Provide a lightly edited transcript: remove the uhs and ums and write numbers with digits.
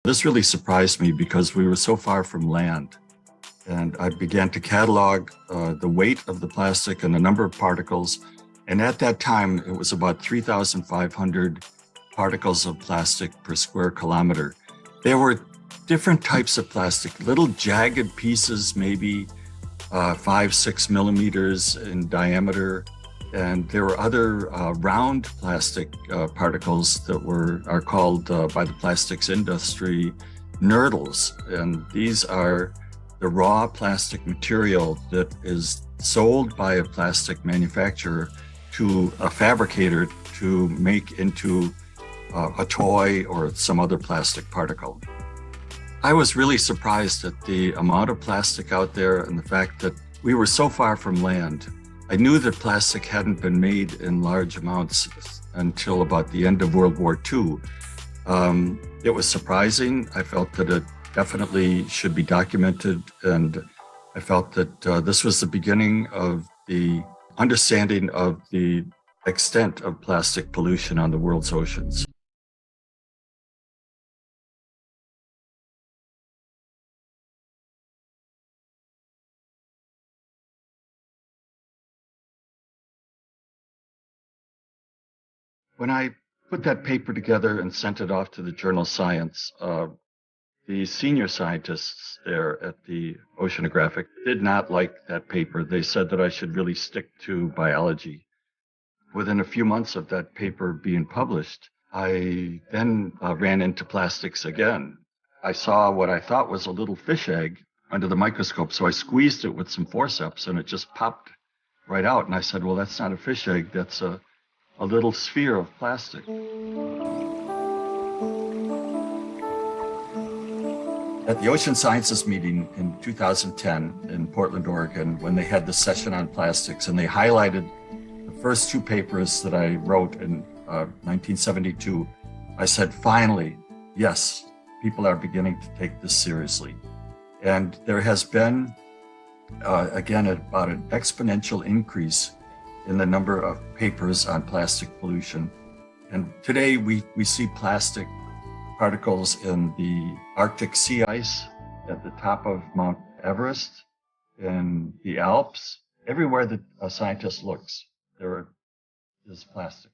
This really surprised me because we were so far from land. And I began to catalog the weight of the plastic and the number of particles. And at that time, it was about 3,500 particles of plastic per square kilometer. There were different types of plastic, little jagged pieces, maybe 5-6 millimeters in diameter. And there were other round plastic particles that are called by the plastics industry nurdles. And these are the raw plastic material that is sold by a plastic manufacturer to a fabricator to make into a toy or some other plastic particle. I was really surprised at the amount of plastic out there and the fact that we were so far from land. I knew that plastic hadn't been made in large amounts until about the end of World War II. It was surprising. I felt that it definitely should be documented, and I felt that this was the beginning of the understanding of the extent of plastic pollution on the world's oceans. When I put that paper together and sent it off to the journal Science, the senior scientists there at the Oceanographic did not like that paper. They said that I should really stick to biology. Within a few months of that paper being published, I then ran into plastics again. I saw what I thought was a little fish egg under the microscope, so I squeezed it with some forceps and it just popped right out. And I said, well, that's not a fish egg, that's a little sphere of plastic. At the Ocean Sciences meeting in 2010 in Portland, Oregon, when they had the session on plastics and they highlighted the first two papers that I wrote in 1972, I said, finally, yes, people are beginning to take this seriously. And there has been, again, about an exponential increase in the number of papers on plastic pollution. And today we see plastic particles in the Arctic sea ice, at the top of Mount Everest, in the Alps. Everywhere that a scientist looks, there is plastic.